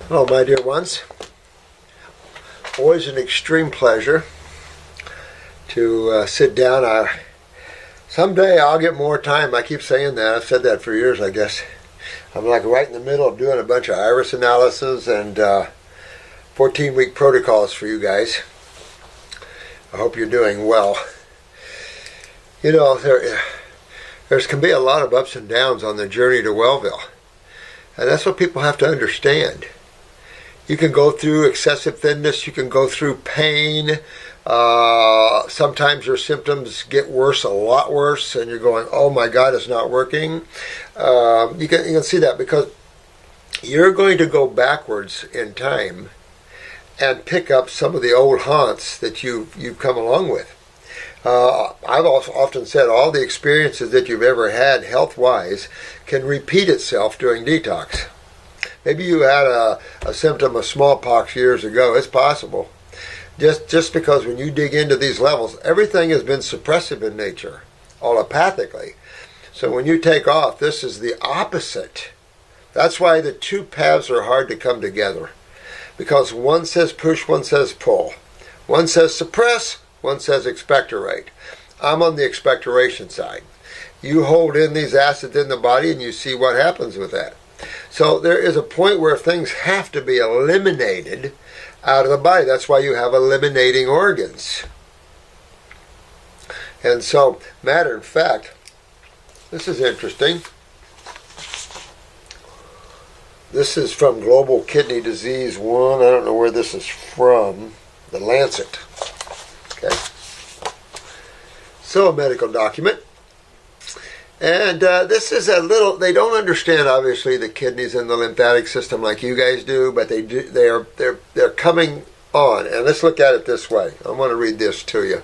Hello, my dear ones. Always an extreme pleasure to sit down. Someday I'll get more time. I keep saying that. I've said that for years, I guess. I'm like right in the middle of doing a bunch of iris analysis and 14-week protocols for you guys. I hope you're doing well. You know, there can be a lot of ups and downs on the journey to Wellville. And that's what people have to understand. You can go through excessive thinness, you can go through pain. Sometimes your symptoms get worse, a lot worse, and you're going, oh my God, it's not working. You can see that because you're going to go backwards in time and pick up some of the old haunts that you've come along with. I've also often said all the experiences that you've ever had health-wise can repeat itself during detox. Maybe you had a symptom of smallpox years ago. It's possible. Just because when you dig into these levels, everything has been suppressive in nature, allopathically. So when you take off, this is the opposite. That's why the two paths are hard to come together. Because one says push, one says pull. One says suppress, one says expectorate. I'm on the expectoration side. You hold in these acids in the body and you see what happens with that. So there is a point where things have to be eliminated out of the body. That's why you have eliminating organs. And so, matter of fact, this is interesting. This is from Global Kidney Disease 1. I don't know where this is from. The Lancet. Okay. So, a medical document. And this is a little, they don't understand obviously the kidneys and the lymphatic system like you guys do, but they do, they're coming on. And let's look at it this way. I want to read this to you.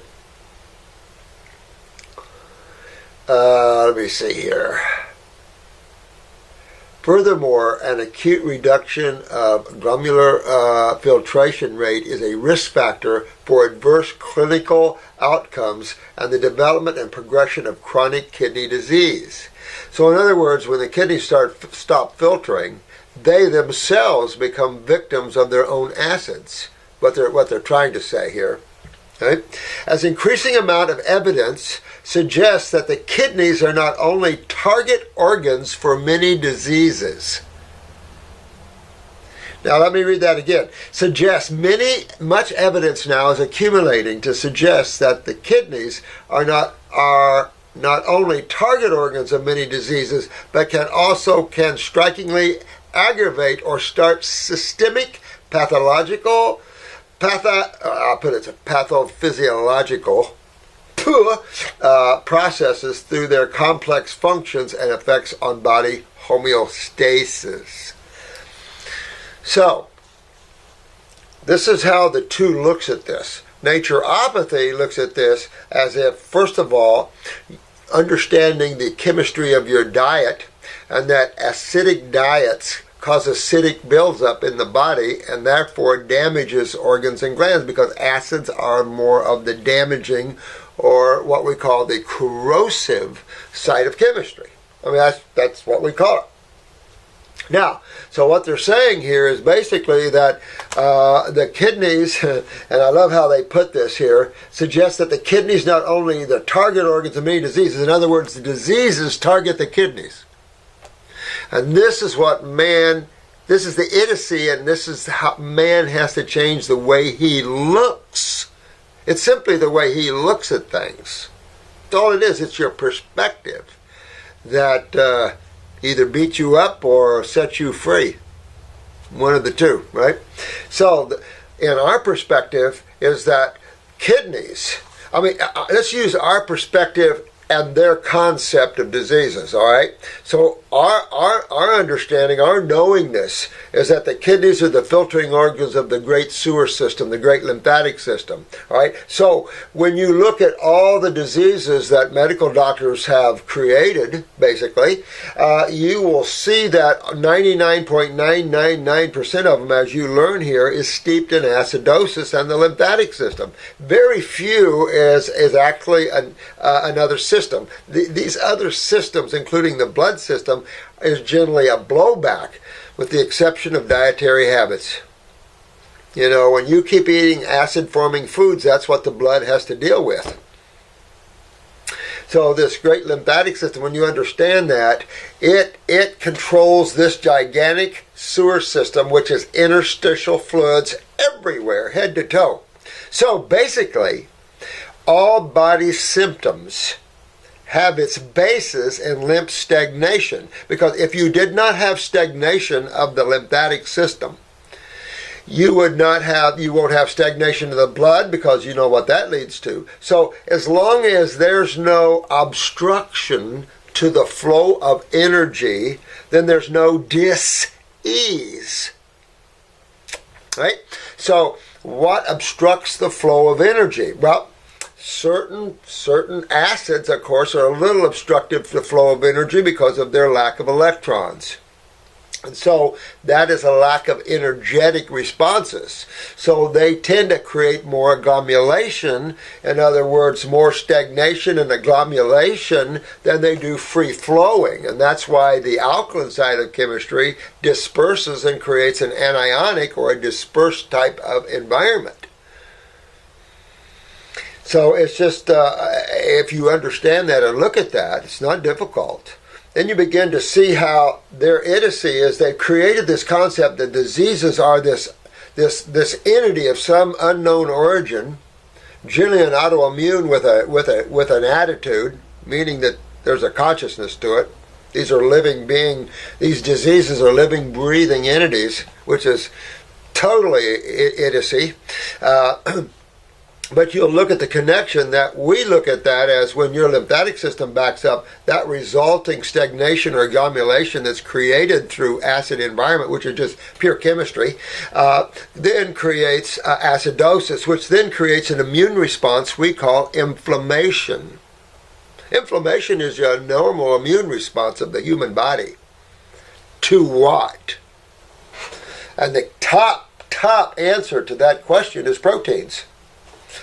Let me see here. Furthermore, an acute reduction of glomerular filtration rate is a risk factor for adverse clinical outcomes and the development and progression of chronic kidney disease. So in other words, when the kidneys stop filtering, they themselves become victims of their own acids. What they're trying to say here. Right? As increasing amount of evidence suggests that the kidneys are not only target organs for many diseases. Now let me read that again. Much evidence now is accumulating to suggest that the kidneys are not only target organs of many diseases, but can strikingly aggravate or start systemic pathological pathophysiological processes through their complex functions and effects on body homeostasis. So, this is how the two looks at this. Naturopathy looks at this as if, first of all, understanding the chemistry of your diet, and that acidic diets cause acidic buildup in the body and therefore damages organs and glands, because acids are more of the damaging, or what we call the corrosive side of chemistry. I mean, that's what we call it. Now, so what they're saying here is basically that the kidneys, and I love how they put this here, suggest that the kidneys not only the target organs of many diseases, in other words, the diseases target the kidneys. And this is this is the idiocy, and this is how man has to change the way he looks. It's simply the way he looks at things. That's all it is. It's your perspective that either beats you up or sets you free. One of the two, right? So, in our perspective is that kidneys, let's use our perspective and their concept of diseases, all right? So our understanding, our knowingness is that the kidneys are the filtering organs of the great sewer system, the great lymphatic system, all right? So when you look at all the diseases that medical doctors have created, basically, you will see that 99.999% of them, as you learn here, is steeped in acidosis and the lymphatic system. Very few is actually another system. These other systems, including the blood system, is generally a blowback. with the exception of dietary habits. You know, when you keep eating acid-forming foods, that's what the blood has to deal with. So this great lymphatic system, when you understand that, it controls this gigantic sewer system, which is interstitial fluids everywhere, head to toe. So basically, all body symptoms have its basis in lymph stagnation. Because if you did not have stagnation of the lymphatic system, you won't have stagnation of the blood, because you know what that leads to. So as long as there's no obstruction to the flow of energy, then there's no dis-ease. Right? So what obstructs the flow of energy? Well, certain acids, of course, are a little obstructive to the flow of energy because of their lack of electrons. And so that is a lack of energetic responses. So they tend to create more agglomulation, in other words, more stagnation and agglomulation than they do free flowing. And that's why the alkaline side of chemistry disperses and creates an anionic or a dispersed type of environment. So it's just, if you understand that and look at that, it's not difficult. Then you begin to see how their idiocy is. They've created this concept that diseases are this entity of some unknown origin, generally an autoimmune with an attitude, meaning that there's a consciousness to it. These diseases are living, breathing entities, which is totally idiocy. But you'll look at the connection that we look at that as when your lymphatic system backs up, that resulting stagnation or agglomulation that's created through acid environment, which is just pure chemistry, then creates acidosis, which then creates an immune response we call inflammation. Inflammation is your normal immune response of the human body. To what? And the top answer to that question is proteins.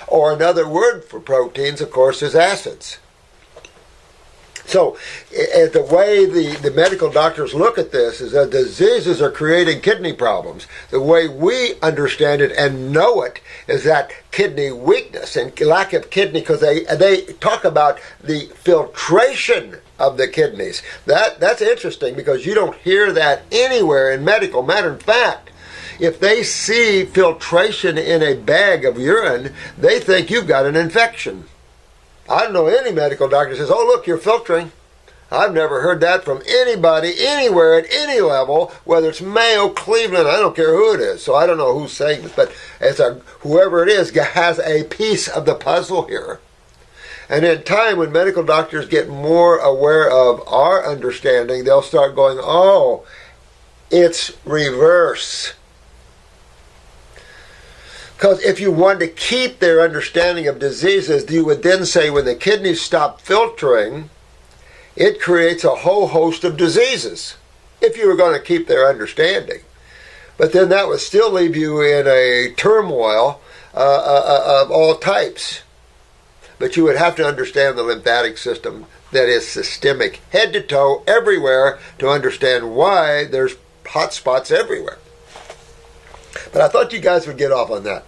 Or another word for proteins, of course, is acids. So the way the medical doctors look at this is that diseases are creating kidney problems. The way we understand it and know it is that kidney weakness and lack of kidney, because they talk about the filtration of the kidneys. That's interesting, because you don't hear that anywhere in medical. Matter of fact, if they see filtration in a bag of urine, they think you've got an infection. I don't know any medical doctor who says, oh, look, you're filtering. I've never heard that from anybody, anywhere, at any level, whether it's Mayo, Cleveland, I don't care who it is. So I don't know who's saying this, but whoever it is has a piece of the puzzle here. And in time, when medical doctors get more aware of our understanding, they'll start going, oh, it's reverse. Because if you wanted to keep their understanding of diseases, you would then say when the kidneys stop filtering, it creates a whole host of diseases, if you were going to keep their understanding. But then that would still leave you in a turmoil of all types. But you would have to understand the lymphatic system that is systemic, head to toe, everywhere, to understand why there's hot spots everywhere. But I thought you guys would get off on that.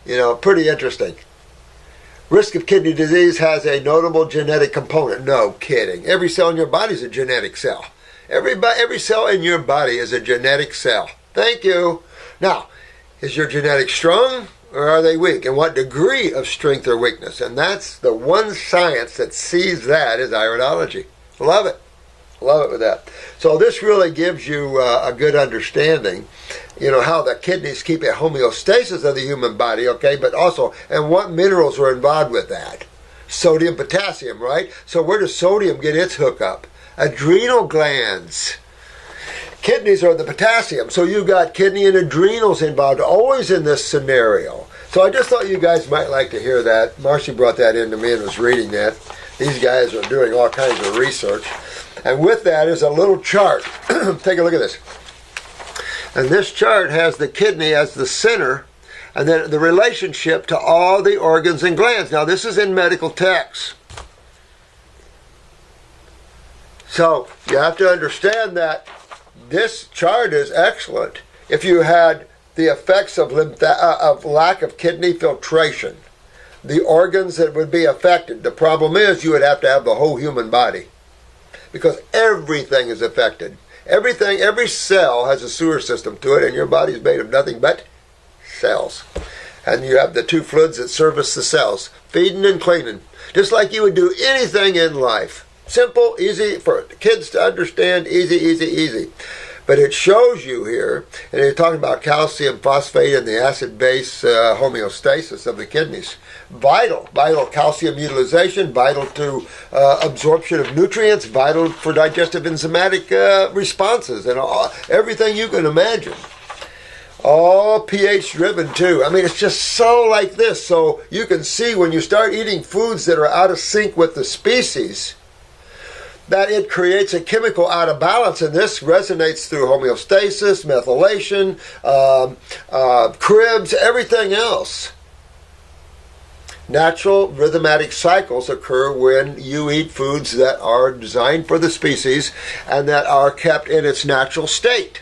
You know, pretty interesting. Risk of kidney disease has a notable genetic component. No kidding. Every cell in your body is a genetic cell. Every cell in your body is a genetic cell. Thank you. Now, is your genetics strong or are they weak? And what degree of strength or weakness? And that's the one science that sees that is iridology. Love it. Love it with that. So this really gives you a good understanding, you know, how the kidneys keep a homeostasis of the human body, okay, but also, and what minerals are involved with that. Sodium, potassium, right? So where does sodium get its hookup? Adrenal glands. Kidneys are the potassium, so you've got kidney and adrenals involved, always in this scenario. So I just thought you guys might like to hear that. Marcy brought that in to me and was reading that. These guys are doing all kinds of research. And with that is a little chart. Take a look at this. And this chart has the kidney as the center, and then the relationship to all the organs and glands. Now, this is in medical texts. So, you have to understand that this chart is excellent if you had the effects of lack of kidney filtration, the organs that would be affected. The problem is you would have to have the whole human body because everything is affected. Everything, every cell has a sewer system to it, and your body is made of nothing but cells. And you have the two fluids that service the cells, feeding and cleaning, just like you would do anything in life. Simple, easy for kids to understand, easy, easy, easy. But it shows you here, and you're talking about calcium phosphate and the acid-base homeostasis of the kidneys. Vital calcium utilization, vital to absorption of nutrients, vital for digestive enzymatic responses, and everything you can imagine. All pH driven too. I mean, it's just so like this. So you can see when you start eating foods that are out of sync with the species, that it creates a chemical out of balance, and this resonates through homeostasis, methylation, cribs, everything else. Natural rhythmatic cycles occur when you eat foods that are designed for the species and that are kept in its natural state.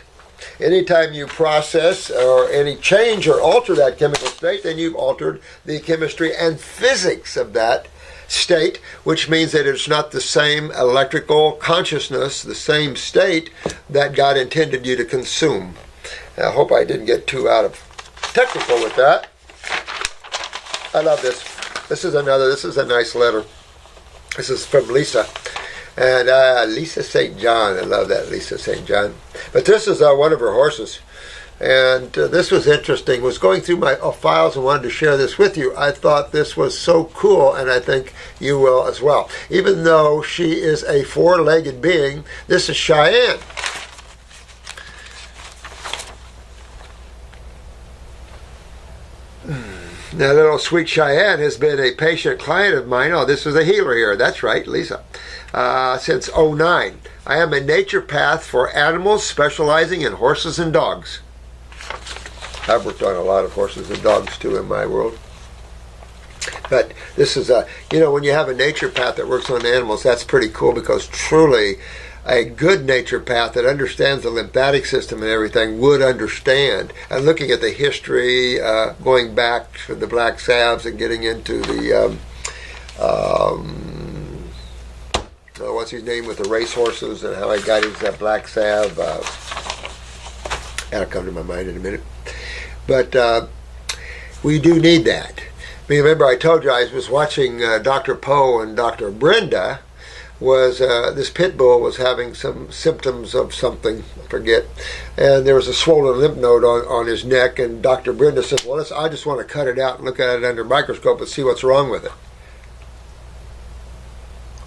Anytime you process or any change or alter that chemical state, then you've altered the chemistry and physics of that state, which means that it's not the same electrical consciousness, the same state that God intended you to consume. And I hope I didn't get too out of technical with that. I love this. This is a nice letter. This is from Lisa. And Lisa St. John. I love that, Lisa St. John. But this is one of her horses. And this was interesting. Was going through my files and wanted to share this with you. I thought this was so cool, and I think you will as well. Even though she is a four-legged being, this is Cheyenne. Now, little sweet Cheyenne has been a patient client of mine. Oh, this is a healer here. That's right, Lisa. Since '09. I am a naturopath for animals specializing in horses and dogs. I've worked on a lot of horses and dogs too in my world. But this is when you have a naturopath that works on animals, that's pretty cool, because truly a good naturopath that understands the lymphatic system and everything would understand. And looking at the history, going back to the black salves and getting into the what's his name with the race horses and how he got his black salve. That'll come to my mind in a minute. But we do need that. I mean, remember I told you I was watching Dr. Poe and Dr. Brenda. Was this pit bull was having some symptoms of something, I forget, and there was a swollen lymph node on his neck, and Dr. Brenda said, well, I just want to cut it out and look at it under a microscope and see what's wrong with it.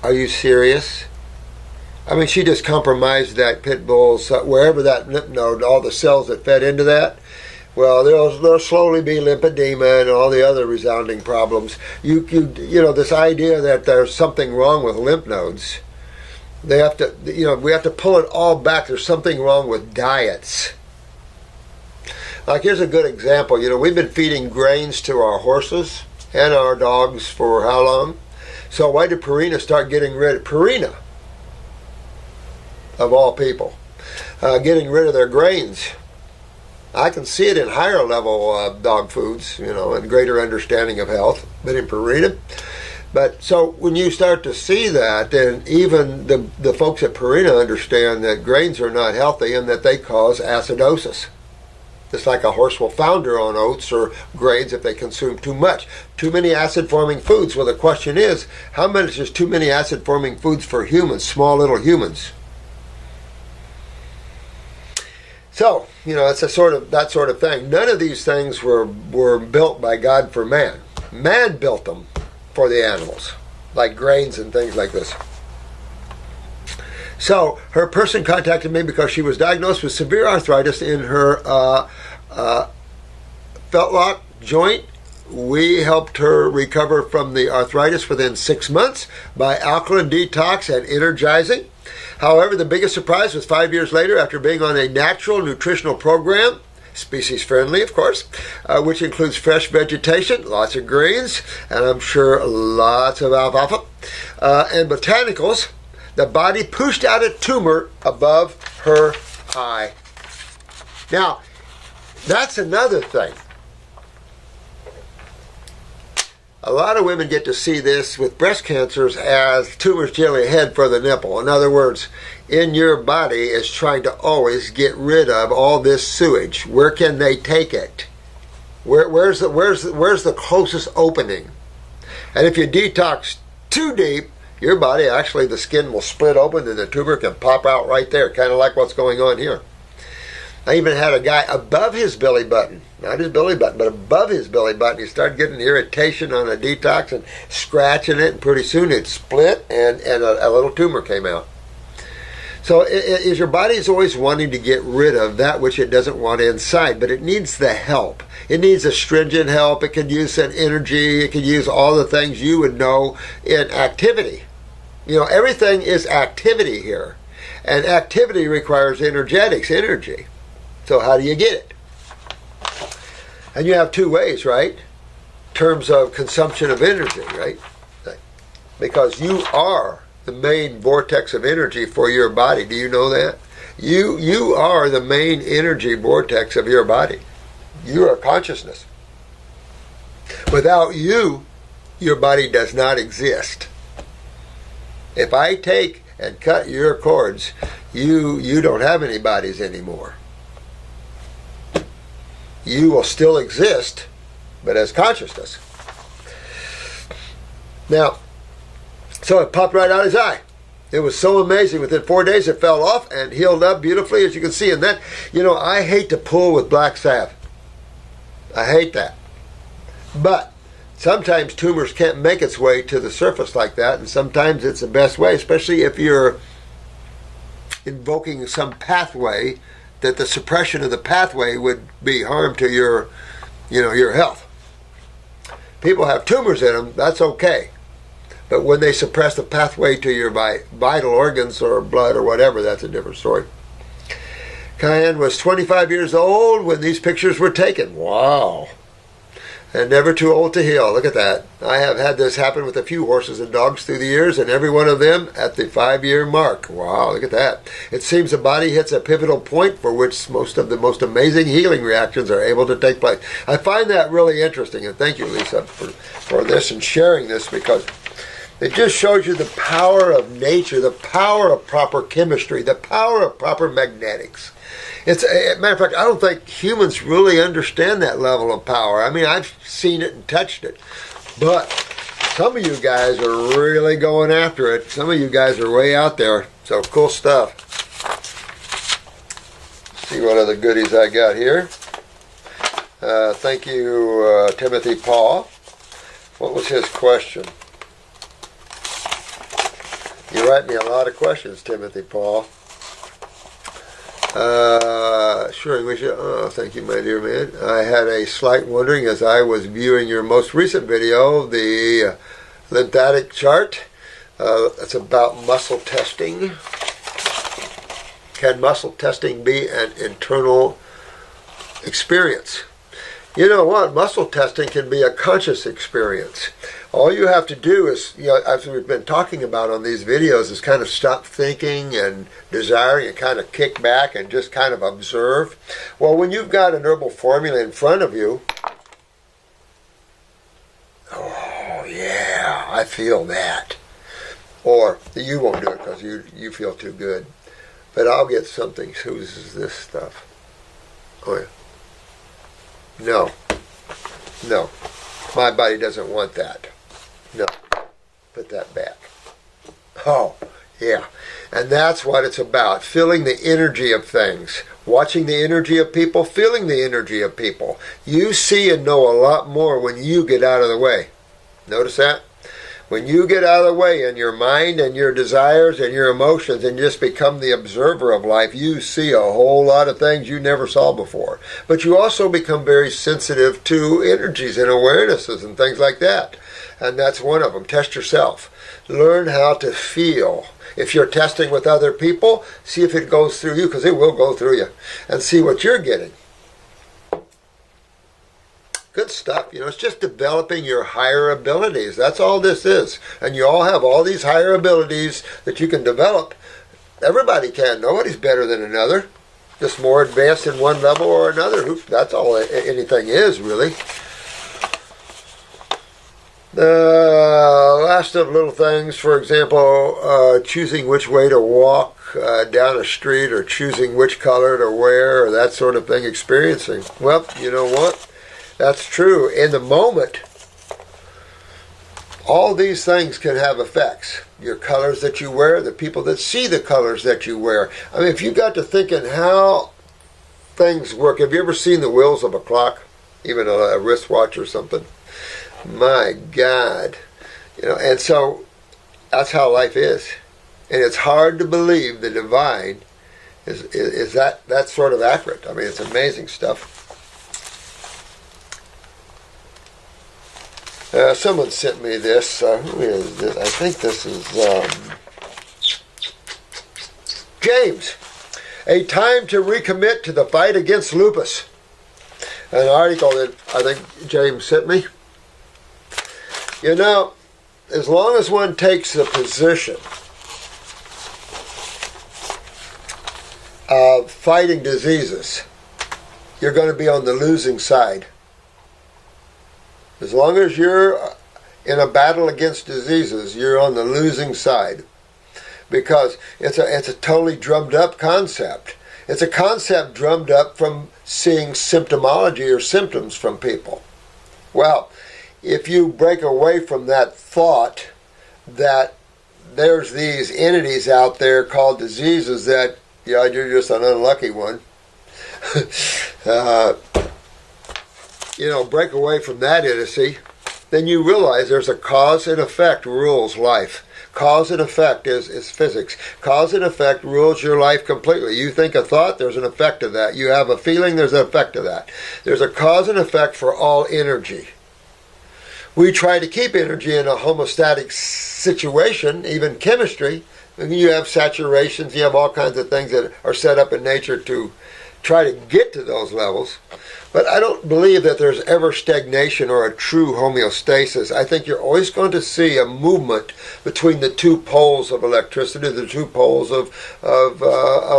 Are you serious? I mean, she just compromised that pit bull's, wherever that lymph node, all the cells that fed into that, well, there'll slowly be lymphedema and all the other resounding problems. You know, this idea that there's something wrong with lymph nodes, we have to pull it all back. There's something wrong with diets. Like, here's a good example. You know, we've been feeding grains to our horses and our dogs for how long? So why did Purina start getting rid of Purina, of all people, getting rid of their grains? I can see it in higher level dog foods, and greater understanding of health, but in Purina. But so when you start to see that, then even the folks at Purina understand that grains are not healthy and that they cause acidosis. Just like a horse will founder on oats or grains if they consume too much. Too many acid-forming foods. Well, the question is, how much is too many acid-forming foods for humans, small little humans? So, it's that sort of thing. None of these things were built by God for man. Man built them for the animals, like grains and things like this. So, her person contacted me because she was diagnosed with severe arthritis in her fetlock joint. We helped her recover from the arthritis within 6 months by alkaline detox and energizing. However, the biggest surprise was 5 years later, after being on a natural nutritional program, species friendly, of course, which includes fresh vegetation, lots of greens, and I'm sure lots of alfalfa, and botanicals. The body pushed out a tumor above her high. Now, that's another thing. A lot of women get to see this with breast cancers as tumors generally head for the nipple. In other words, in your body is trying to always get rid of all this sewage. Where can they take it? Where's the closest opening? And if you detox too deep, your body, actually the skin will split open and the tumor can pop out right there, kind of like what's going on here. I even had a guy above his belly button, not his belly button, but above his belly button. He started getting irritation on a detox and scratching it, and pretty soon it split and a little tumor came out. So is your body is always wanting to get rid of that which it doesn't want inside, but it needs the help. It needs astringent help. It can use an energy. It can use all the things you would know in activity. You know, everything is activity here. And activity requires energetics, energy. So how do you get it? And you have two ways, right? In terms of consumption of energy, right? Because you are the main vortex of energy for your body. Do you know that? You are the main energy vortex of your body. You are consciousness. Without you, your body does not exist. If I take and cut your cords, you don't have any bodies anymore. You will still exist, but as consciousness. Now, so it popped right out his eye. It was so amazing. Within 4 days, it fell off and healed up beautifully, as you can see. And that, you know, I hate to pull with black salve. I hate that. But sometimes tumors can't make its way to the surface like that, and sometimes it's the best way, especially if you're invoking some pathway that the suppression of the pathway would be harm to your, your health. People have tumors in them, that's okay. But when they suppress the pathway to your vital organs or blood or whatever, that's a different story. Cayenne was 25 years old when these pictures were taken. Wow. And never too old to heal. Look at that. I have had this happen with a few horses and dogs through the years, and every one of them at the 5-year mark. Wow, look at that. It seems the body hits a pivotal point for which most of the most amazing healing reactions are able to take place. I find that really interesting, and thank you, Lisa, for this and sharing this, because it just shows you the power of nature, the power of proper chemistry, the power of proper magnetics. It's a matter of fact, I don't think humans really understand that level of power. I mean, I've seen it and touched it, but some of you guys are really going after it. Some of you guys are way out there. So cool stuff. Let's see what other goodies I got here. Thank you, Timothy Paul. What was his question? You write me a lot of questions, Timothy Paul. Sure, we should. Oh, thank you, my dear man. I had a slight wondering as I was viewing your most recent video, the lymphatic chart. That's about muscle testing. Can muscle testing be an internal experience? You know what? Muscle testing can be a conscious experience. All you have to do is, as we've been talking about on these videos, is kind of stop thinking and desiring and kind of kick back and just kind of observe. Well, when you've got an herbal formula in front of you, oh yeah, I feel that. Or you won't do it because you feel too good. But I'll get something. Whose this stuff? Oh yeah. No. No. My body doesn't want that. No. Put that back. Oh, yeah. And that's what it's about. Feeling the energy of things. Watching the energy of people. Feeling the energy of people. You see and know a lot more when you get out of the way. Notice that? When you get out of the way in your mind and your desires and your emotions and just become the observer of life, you see a whole lot of things you never saw before. But you also become very sensitive to energies and awarenesses and things like that. And that's one of them. Test yourself. Learn how to feel. If you're testing with other people, see if it goes through you, because it will go through you. And see what you're getting. Good stuff. It's just developing your higher abilities. That's all this is. And you all have all these higher abilities that you can develop. Everybody can. Nobody's better than another. just more advanced in one level or another. That's all anything is, really. The last of little things, for example, choosing which way to walk down a street, or choosing which color to wear, or that sort of thing, experiencing. Well, you know what? That's true. In the moment, all these things can have effects. Your colors that you wear, the people that see the colors that you wear. I mean, if you got to thinking how things work, have you ever seen the wheels of a clock? Even a wristwatch or something? My God. You know, and so that's how life is. And it's hard to believe the divine is that sort of accurate. I mean, it's amazing stuff. Someone sent me this. Who is this? I think this is James. A time to recommit to the fight against lupus. An article that I think James sent me. You know, as long as one takes the position of fighting diseases, you're going to be on the losing side. As long as you're in a battle against diseases, you're on the losing side, because it's a totally drummed up concept. It's a concept drummed up from seeing symptomology or symptoms from people. Well, if you break away from that thought that there's these entities out there called diseases that, yeah, you're just an unlucky one. You know, break away from that idiocy, then you realize there's a cause and effect rules life. Cause and effect is physics. Cause and effect rules your life completely. You think a thought, there's an effect to that. You have a feeling, there's an effect to that. There's a cause and effect for all energy. We try to keep energy in a homeostatic situation, even chemistry. You have saturations, you have all kinds of things that are set up in nature to try to get to those levels. But I don't believe that there's ever stagnation or a true homeostasis. I think you're always going to see a movement between the two poles of electricity, the two poles of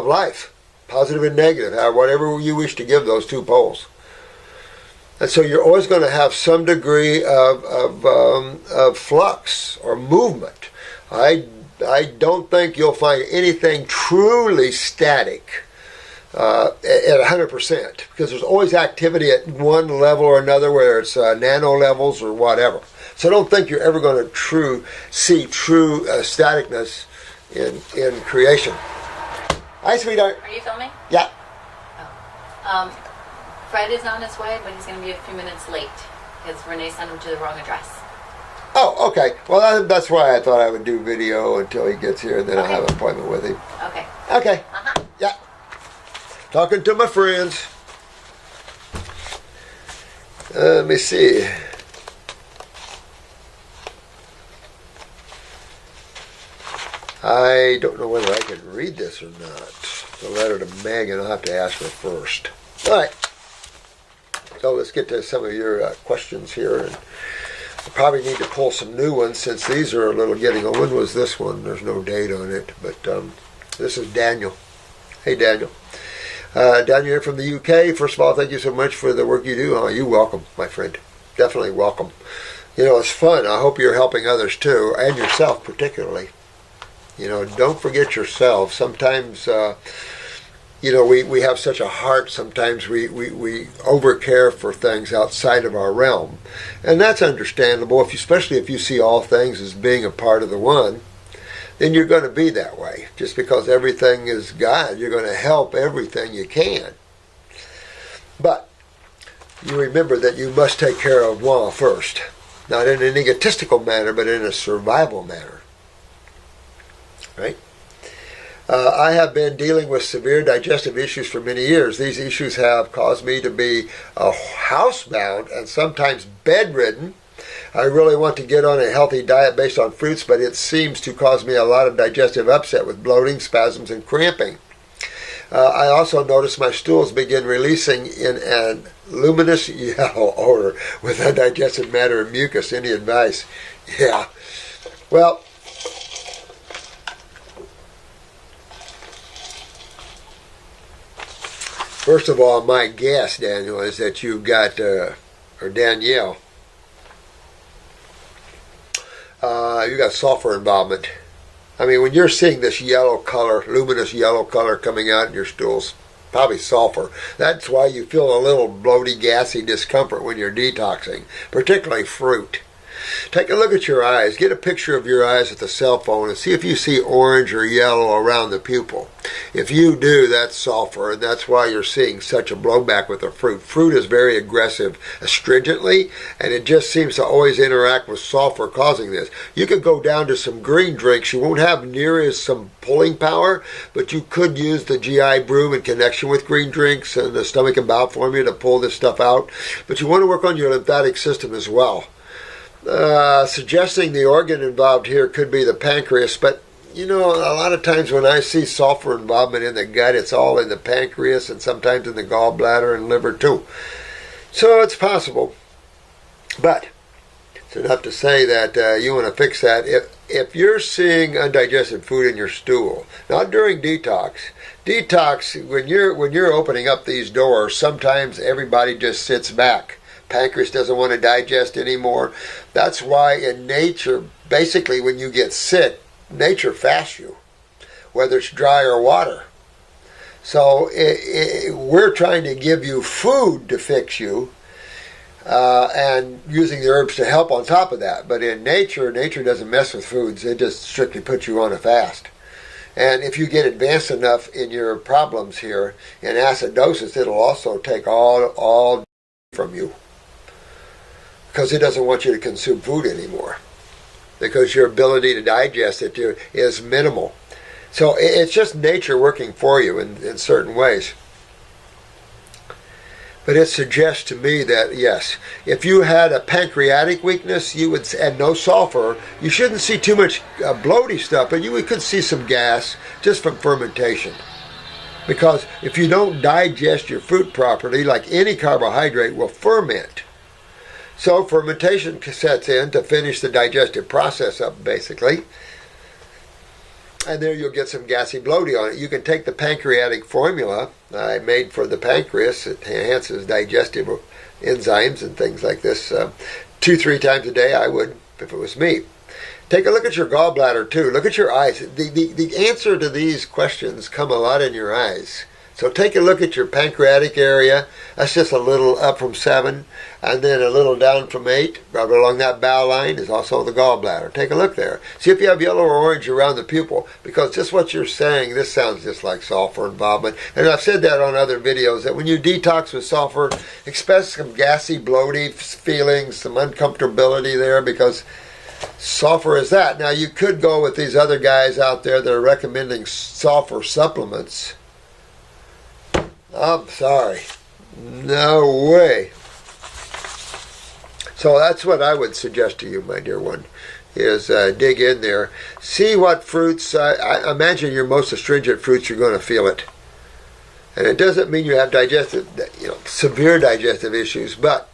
life, positive and negative, whatever you wish to give those two poles. And so you're always going to have some degree of flux or movement. I don't think you'll find anything truly static at 100%, because there's always activity at one level or another, whether it's nano levels or whatever. So I don't think you're ever going to see true staticness in creation. Hi, sweetheart. Are you filming? Yeah. Oh. Fred is on his way, but he's going to be a few minutes late because Renee sent him to the wrong address. Oh, okay. Well, that's why I thought I would do video until he gets here, and then I'll have an appointment with him. Okay. Okay. Uh-huh. Yeah. Talking to my friends. Let me see. I don't know whether I can read this or not. The letter to Megan, I'll have to ask her first. All right. So let's get to some of your questions here. And I probably need to pull some new ones since these are a little getting old. When was this one? There's no date on it. But this is Daniel. Hey, Daniel. Daniel here from the UK. First of all, thank you so much for the work you do. Oh, you're welcome, my friend. Definitely welcome. You know, it's fun. I hope you're helping others too, and yourself particularly. You know, don't forget yourself. Sometimes, you know, we have such a heart. Sometimes we overcare for things outside of our realm. And that's understandable, especially if you see all things as being a part of the one. Then you're going to be that way. Just because everything is God, you're going to help everything you can. But you remember that you must take care of one first. Not in an egotistical manner, but in a survival manner. Right? I have been dealing with severe digestive issues for many years. These issues have caused me to be housebound and sometimes bedridden. I really want to get on a healthy diet based on fruits, but it seems to cause me a lot of digestive upset with bloating, spasms, and cramping. I also notice my stools begin releasing in an luminous yellow odor with undigested matter and mucus. Any advice? Yeah. Well, First of all, my guess, Daniel, is that you've got, or Danielle, you got sulfur involvement. I mean, when you're seeing this yellow color, luminous yellow color coming out in your stools, probably sulfur. That's why you feel a little bloaty, gassy discomfort when you're detoxing, particularly fruit. Take a look at your eyes. Get a picture of your eyes with a cell phone and see if you see orange or yellow around the pupil. If you do, that's sulfur, and that's why you're seeing such a blowback with the fruit. Fruit is very aggressive astringently, and it just seems to always interact with sulfur causing this. You could go down to some green drinks. You won't have near as some pulling power, but you could use the GI broom in connection with green drinks and the stomach and bowel formula to pull this stuff out. But you want to work on your lymphatic system as well. Suggesting the organ involved here could be the pancreas, but you know, a lot of times when I see sulfur involvement in the gut, it's all in the pancreas and sometimes in the gallbladder and liver too. So it's possible, but it's enough to say that you want to fix that. If you're seeing undigested food in your stool, not during detox. Detox, when you're opening up these doors, sometimes everybody just sits back. Pancreas doesn't want to digest anymore. That's why in nature, basically when you get sick, nature fasts you, whether it's dry or water. So we're trying to give you food to fix you, and using the herbs to help on top of that. But in nature doesn't mess with foods. It just strictly puts you on a fast. And if you get advanced enough in your problems here, in acidosis, it'll also take all from you. Because it doesn't want you to consume food anymore, because your ability to digest it is minimal. So it's just nature working for you in certain ways. But it suggests to me that, yes, if you had a pancreatic weakness, you would, and no sulfur, you shouldn't see too much bloaty stuff, but you could see some gas just from fermentation. Because if you don't digest your fruit properly, like any carbohydrate will ferment. So fermentation sets in to finish the digestive process up, basically. And there you'll get some gassy bloating on it. You can take the pancreatic formula I made for the pancreas. It enhances digestive enzymes and things like this. 2-3 times a day I would, if it was me. Take a look at your gallbladder too. Look at your eyes. The answer to these questions come a lot in your eyes. So take a look at your pancreatic area. That's just a little up from 7, and then a little down from 8. Right along that bowel line is also the gallbladder. Take a look there. See if you have yellow or orange around the pupil, because just what you're saying, this sounds just like sulfur involvement. And I've said that on other videos, that when you detox with sulfur, expect some gassy, bloaty feelings, some uncomfortability there, because sulfur is that. Now you could go with these other guys out there that are recommending sulfur supplements. I'm sorry. No way. So that's what I would suggest to you, my dear one, is dig in there. See what fruits, I imagine your most astringent fruits, you're going to feel it. And it doesn't mean you have severe digestive issues, but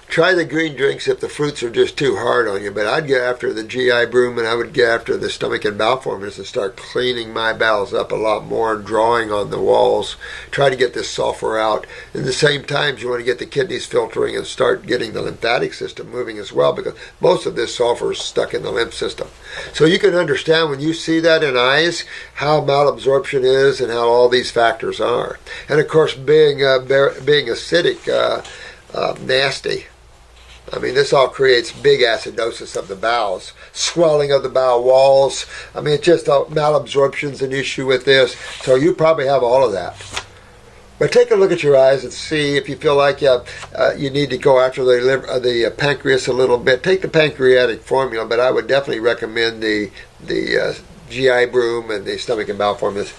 try the green drinks if the fruits are just too hard on you. But I'd get after the GI broom, and I would get after the stomach and bowel formulas and start cleaning my bowels up a lot more and drawing on the walls. Try to get this sulfur out. At the same time, you want to get the kidneys filtering and start getting the lymphatic system moving as well, because most of this sulfur is stuck in the lymph system. So you can understand when you see that in eyes how malabsorption is and how all these factors are. And of course, being acidic, nasty. I mean, this all creates big acidosis of the bowels, swelling of the bowel walls. I mean, it's just malabsorption's an issue with this. So you probably have all of that. But take a look at your eyes and see if you feel like you need to go after the pancreas a little bit. Take the pancreatic formula, but I would definitely recommend the GI broom and the stomach and bowel formulas,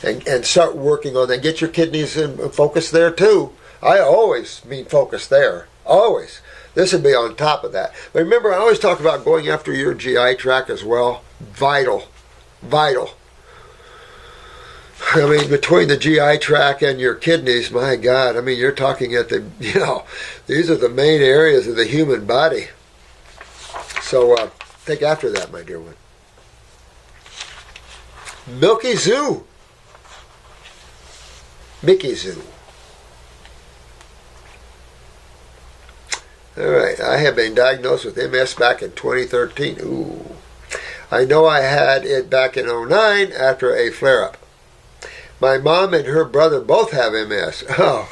and start working on that. Get your kidneys in focus there too. I always mean focus there. Always. This would be on top of that. But remember, I always talk about going after your GI tract as well. Vital. Vital. I mean, between the GI tract and your kidneys, my God, I mean, you're talking at the, these are the main areas of the human body. So take after that, my dear one. Milky Zoo. Mickey Zoo. All right, I have been diagnosed with MS back in 2013. Ooh. I know I had it back in '09 after a flare-up. My mom and her brother both have MS. Oh.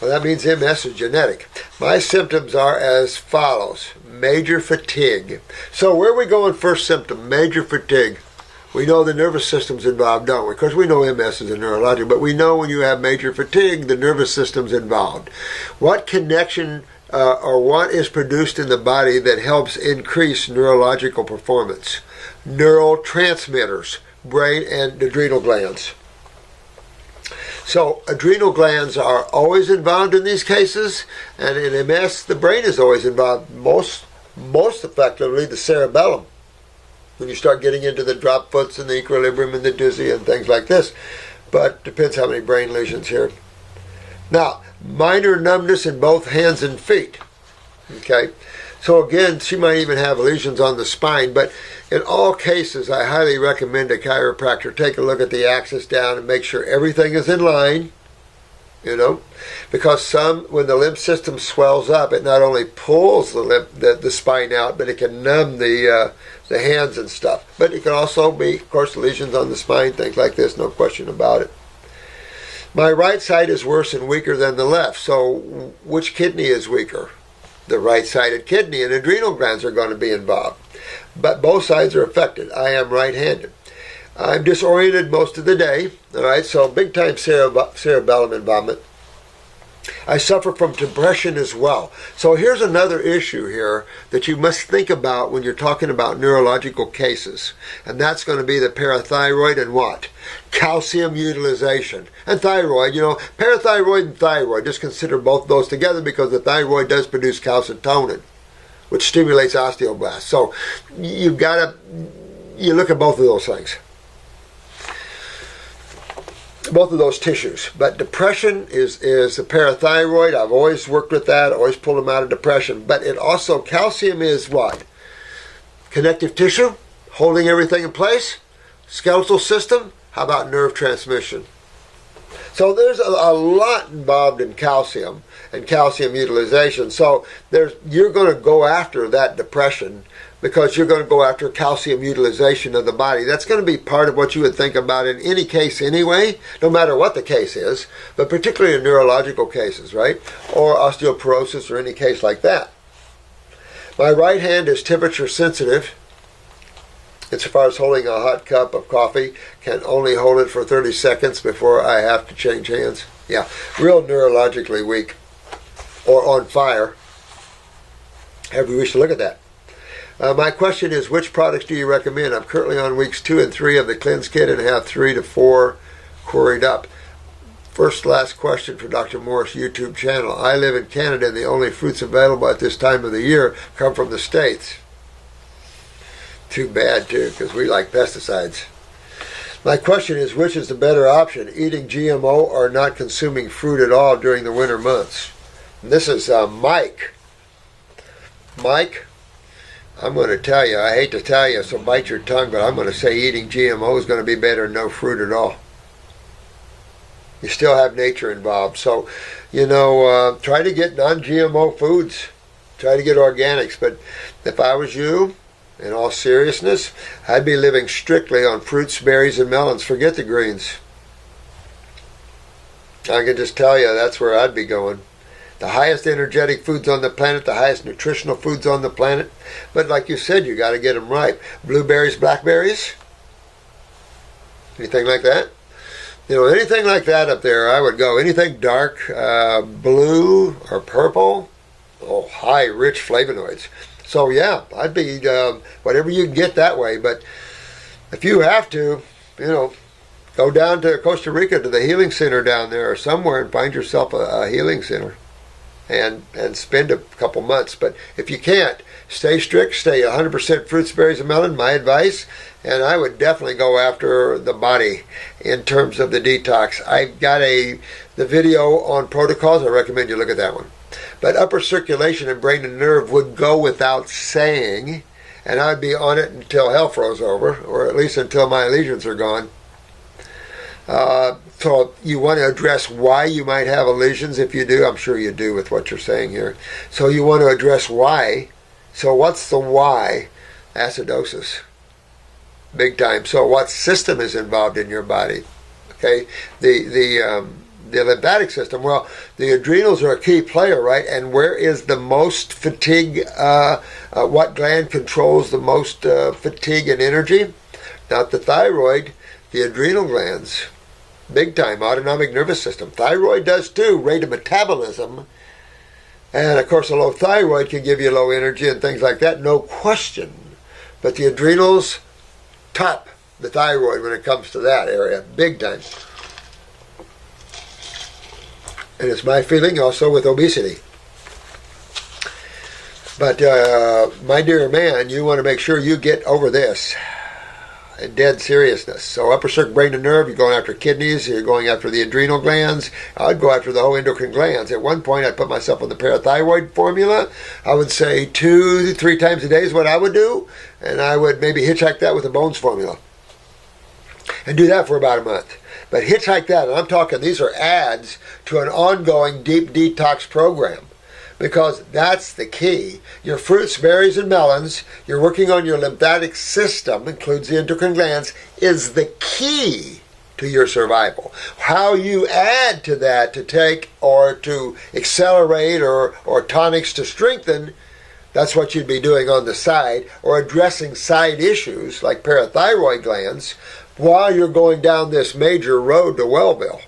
Well, that means MS is genetic. My symptoms are as follows. Major fatigue. So where are we going first symptom? Major fatigue. We know the nervous system's involved, don't we? Because we know MS is a neurologic, but we know when you have major fatigue, the nervous system's involved. What connection or what is produced in the body that helps increase neurological performance? Neurotransmitters, brain and adrenal glands. So adrenal glands are always involved in these cases, and in MS, the brain is always involved, most effectively the cerebellum. When you start getting into the drop foots and the equilibrium and the dizzy and things like this. But depends how many brain lesions here. Now, minor numbness in both hands and feet. Okay, so again, she might even have lesions on the spine, but in all cases, I highly recommend a chiropractor take a look at the axis down and make sure everything is in line, you know, because when the lymph system swells up, it not only pulls the spine out, but it can numb the hands and stuff. But it can also be, of course, lesions on the spine, things like this, no question about it. My right side is worse and weaker than the left. So which kidney is weaker? The right-sided kidney, and adrenal glands are going to be involved. But both sides are affected. I am right-handed. I'm disoriented most of the day. All right, so big-time cerebellum involvement. I suffer from depression as well. So here's another issue here that you must think about when you're talking about neurological cases. And that's going to be the parathyroid and what? Calcium utilization. And thyroid, you know, parathyroid and thyroid, just consider both those together because the thyroid does produce calcitonin, which stimulates osteoblasts. So you look at both of those things. Both of those tissues. But depression is the parathyroid. I've always worked with that, always pulled them out of depression. But it also, calcium is what? Connective tissue, holding everything in place. Skeletal system, how about nerve transmission? So there's a lot involved in calcium and calcium utilization. So you're going to go after that depression because you're going to go after calcium utilization of the body. That's going to be part of what you would think about in any case anyway, no matter what the case is, but particularly in neurological cases, right? Or osteoporosis or any case like that. My right hand is temperature sensitive. As far as holding a hot cup of coffee, can only hold it for 30 seconds before I have to change hands. Yeah, real neurologically weak or on fire. However you wish to look at that. My question is, which products do you recommend? I'm currently on weeks 2 and 3 of the Cleanse Kit and have 3 to 4 queried up. Last question for Dr. Morse YouTube channel. I live in Canada and the only fruits available at this time of the year come from the States. Too bad too, because we like pesticides. My question is, which is the better option, eating GMO or not consuming fruit at all during the winter months? And this is Mike. Mike, I'm going to tell you, I hate to tell you, so bite your tongue, but I'm going to say eating GMO is going to be better than no fruit at all. You still have nature involved. So, you know, try to get non-GMO foods. Try to get organics. But if I was you, in all seriousness, I'd be living strictly on fruits, berries, and melons. Forget the greens. I can just tell you that's where I'd be going. The highest energetic foods on the planet, the highest nutritional foods on the planet. But like you said, you got to get them ripe. Blueberries, blackberries, anything like that. You know, anything like that up there, I would go. Anything dark, blue or purple, high, rich flavonoids. So yeah, I'd be whatever you can get that way. But if you have to, you know, go down to Costa Rica to the healing center down there or somewhere and find yourself a healing center and spend a couple months. But if you can't, stay strict, stay 100% fruits, berries, and melon, my advice. And I would definitely go after the body in terms of the detox. I've got the video on protocols. I recommend you look at that one. But upper circulation and brain and nerve would go without saying, and I'd be on it until hell froze over, or at least until my lesions are gone. So you want to address why you might have lesions. If you do, I'm sure you do with what you're saying here. So you want to address why. So what's the why? Acidosis. Big time. So what system is involved in your body? Okay, the lymphatic system. Well, the adrenals are a key player, right? And where is the most fatigue? What gland controls the most fatigue and energy? Not the thyroid, the adrenal glands. Big time. Autonomic nervous system. Thyroid does too. Rate of metabolism. And of course, a low thyroid can give you low energy and things like that. No question. But the adrenals top the thyroid when it comes to that area. Big time. And it's my feeling also with obesity. But my dear man, you want to make sure you get over this in dead seriousness. So upper circuit brain and nerve, you're going after kidneys, you're going after the adrenal glands. I'd go after the whole endocrine glands. At one point, I'd put myself on the parathyroid formula. I would say 2 to 3 times a day is what I would do. And I would maybe hitchhike that with the bones formula. And do that for about a month. But hitchhike that, and I'm talking, these are adds to an ongoing deep detox program. Because that's the key. Your fruits, berries, and melons, you're working on your lymphatic system, includes the endocrine glands, is the key to your survival. How you add to that to take or to accelerate or tonics to strengthen, that's what you'd be doing on the side, or addressing side issues like parathyroid glands while you're going down this major road to Wellville.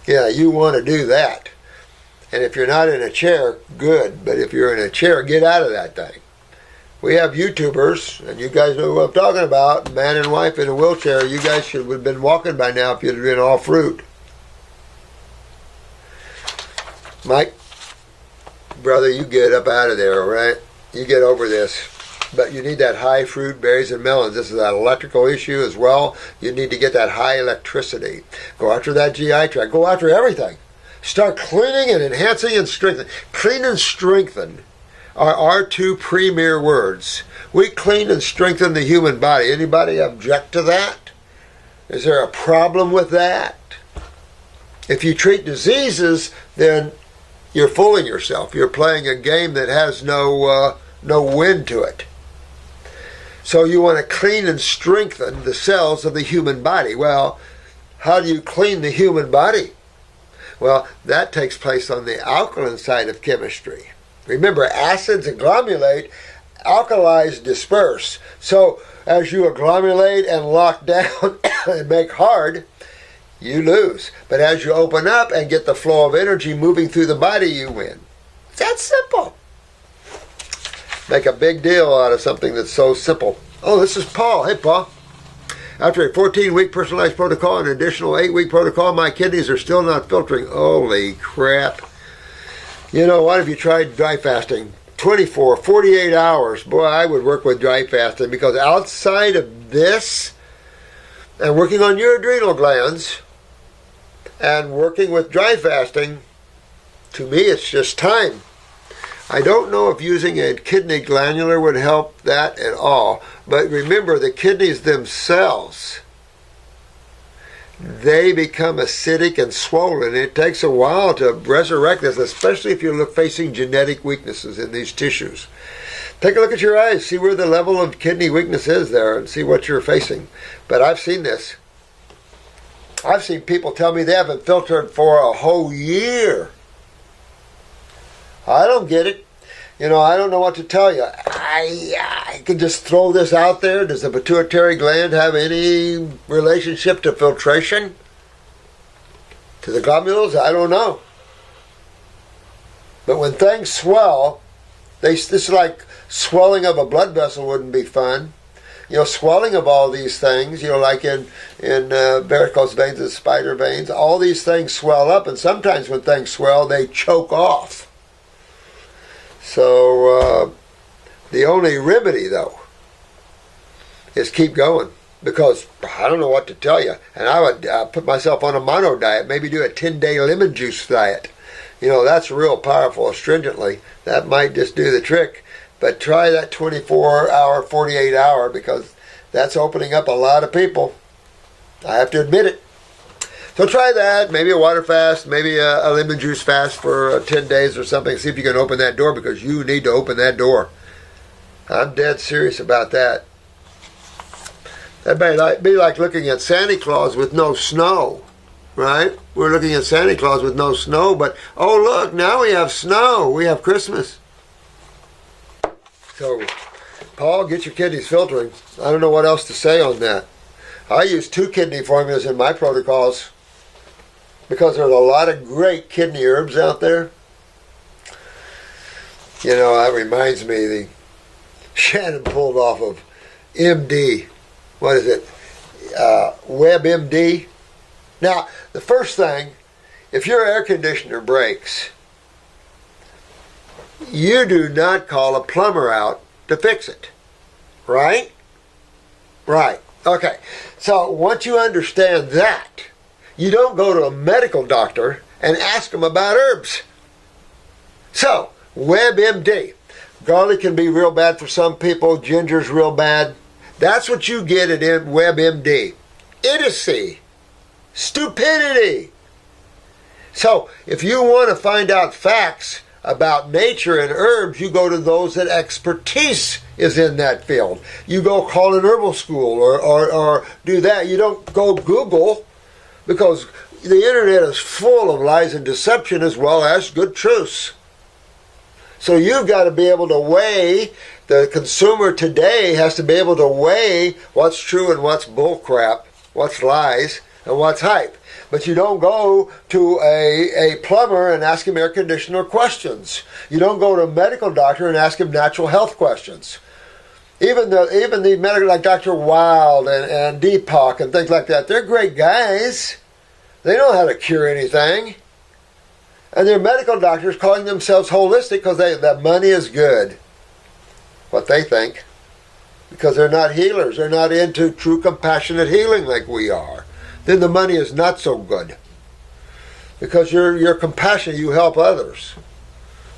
Yeah, you want to do that. And if you're not in a chair, good. But if you're in a chair, get out of that thing. We have YouTubers, and you guys know who I'm talking about, man and wife in a wheelchair. You guys should have been walking by now if you'd been all fruit. Mike, brother, you get up out of there, all right? You get over this. But you need that high fruit, berries, and melons. This is an electrical issue as well. You need to get that high electricity. Go after that GI tract. Go after everything. Start cleaning and enhancing and strengthening. Clean and strengthen are our 2 premier words. We clean and strengthen the human body. Anybody object to that? Is there a problem with that? If you treat diseases, then you're fooling yourself. You're playing a game that has no win to it. So you want to clean and strengthen the cells of the human body. Well, how do you clean the human body? Well, that takes place on the alkaline side of chemistry. Remember, acids agglomerate, alkalis disperse. So as you agglomerate and lock down and make hard, you lose. But as you open up and get the flow of energy moving through the body, you win. It's that simple. Make a big deal out of something that's so simple. Oh, this is Paul. Hey, Paul. After a 14-week personalized protocol and an additional 8-week protocol, my kidneys are still not filtering. Holy crap. You know, what have you tried dry fasting? 24, 48 hours. Boy, I would work with dry fasting because outside of this and working on your adrenal glands and working with dry fasting, to me, it's just time. I don't know if using a kidney glandular would help that at all. But remember, the kidneys themselves, they become acidic and swollen. It takes a while to resurrect this, especially if you're facing genetic weaknesses in these tissues. Take a look at your eyes. See where the level of kidney weakness is there and see what you're facing. But I've seen this. I've seen people tell me they haven't filtered for a whole year. I don't get it. You know, I don't know what to tell you. I can just throw this out there. Does the pituitary gland have any relationship to filtration? To the glomerulus? I don't know. But when things swell, this is like swelling of a blood vessel wouldn't be fun. You know, swelling of all these things, you know, like in varicose veins and spider veins, all these things swell up, and sometimes when things swell, they choke off. So the only remedy, though, is keep going. Because I don't know what to tell you. And I would put myself on a mono diet, maybe do a 10-day lemon juice diet. You know, that's real powerful astringently. That might just do the trick. But try that 24-hour, 48-hour, because that's opening up a lot of people. I have to admit it. So try that, maybe a water fast, maybe a lemon juice fast for 10 days or something. See if you can open that door, because you need to open that door. I'm dead serious about that. That'd be like looking at Santa Claus with no snow, right? We're looking at Santa Claus with no snow, but oh look, now we have snow. We have Christmas. So, Paul, get your kidneys filtering. I don't know what else to say on that. I use 2 kidney formulas in my protocols because there's a lot of great kidney herbs out there. You know, that reminds me, the Shannon pulled off of MD. What is it? WebMD. Now, the first thing, if your air conditioner breaks, you do not call a plumber out to fix it. Right? Right. Okay. So once you understand that, you don't go to a medical doctor and ask them about herbs. So, WebMD. Garlic can be real bad for some people. Ginger's real bad. That's what you get at WebMD. Idiocy. Stupidity. So, if you want to find out facts about nature and herbs, you go to those that expertise is in that field. You go call an herbal school or do that. You don't go Google, because the internet is full of lies and deception as well as good truths. So you've got to be able to weigh, the consumer today has to be able to weigh what's true and what's bullcrap, what's lies and what's hype. But you don't go to a plumber and ask him air conditioner questions. You don't go to a medical doctor and ask him natural health questions. Even the medical, like Dr. Wild and Deepak and things like that, they're great guys. They know how to cure anything. And they're medical doctors calling themselves holistic because that money is good. What they think. Because they're not healers. They're not into true compassionate healing like we are. Then the money is not so good. Because you're compassionate, you help others.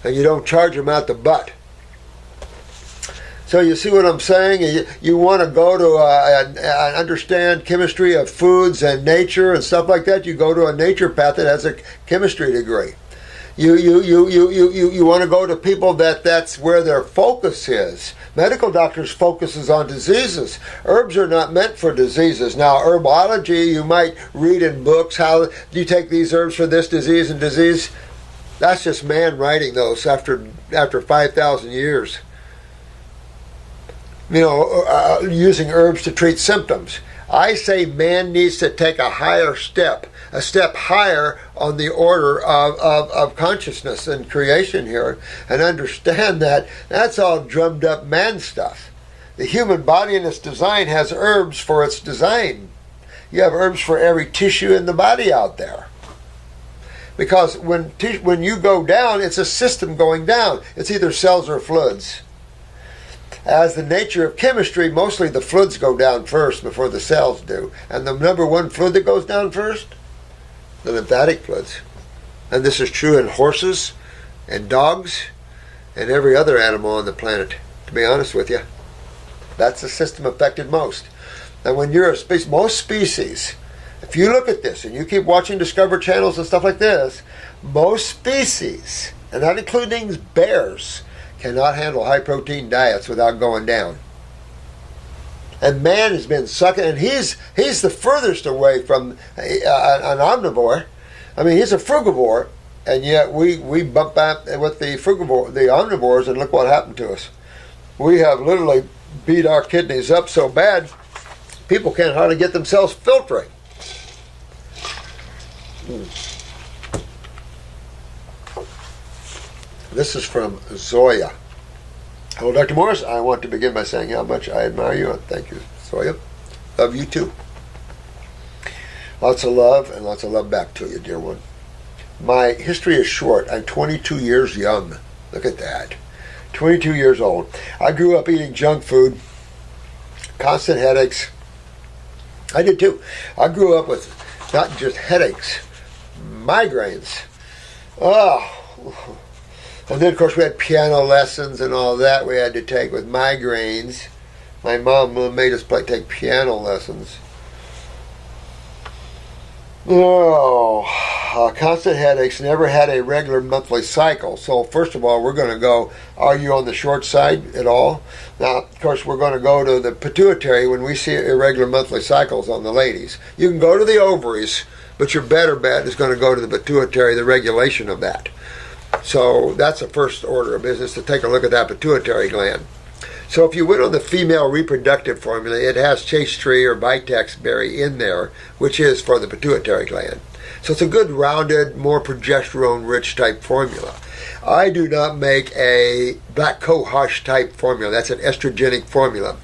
And you don't charge them out the butt. So you see what I'm saying? You want to go to and understand chemistry of foods and nature and stuff like that. You go to a naturopath that has a chemistry degree. You want to go to people that's where their focus is. Medical doctors focuses on diseases. Herbs are not meant for diseases. Now, herbology, you might read in books, how do you take these herbs for this disease and disease? That's just man writing those after 5,000 years. You know, using herbs to treat symptoms. I say man needs to take a higher step, a step higher on the order of consciousness and creation here, and understand that that's all drummed up man stuff. The human body in its design has herbs for its design. You have herbs for every tissue in the body out there. Because when you go down, it's a system going down. It's either cells or fluids. As the nature of chemistry, mostly the fluids go down first before the cells do. And the number one fluid that goes down first? The lymphatic fluids. And this is true in horses and dogs and every other animal on the planet, to be honest with you. That's the system affected most. And when you're a species, most species, if you look at this and you keep watching Discovery channels and stuff like this, most species, and that including bears, cannot handle high protein diets without going down. And man has been sucking, and he's the furthest away from an omnivore. I mean, he's a frugivore, and yet we bump out with the omnivores, and look what happened to us. We have literally beat our kidneys up so bad, people can't hardly get themselves filtering. This is from Zoya. Hello, Dr. Morse. I want to begin by saying how much I admire you. Thank you, Zoya. Love you too. Lots of love and lots of love back to you, dear one. My history is short. I'm 22 years young. Look at that. 22 years old. I grew up eating junk food, constant headaches. I did too. I grew up with not just headaches, migraines. Oh. And then, of course, we had piano lessons and all that we had to take with migraines. My mom made us take piano lessons. Oh, constant headaches, never had a regular monthly cycle. So first of all, we're going to go, are you on the short side at all? Now, of course, we're going to go to the pituitary when we see irregular monthly cycles on the ladies. You can go to the ovaries, but your better bet is going to go to the pituitary, the regulation of that. So that's the first order of business, to take a look at that pituitary gland. So if you went on the female reproductive formula, it has chaste tree or vitex berry in there, which is for the pituitary gland. So it's a good rounded, more progesterone-rich type formula. I do not make a black cohosh type formula. That's an estrogenic formula.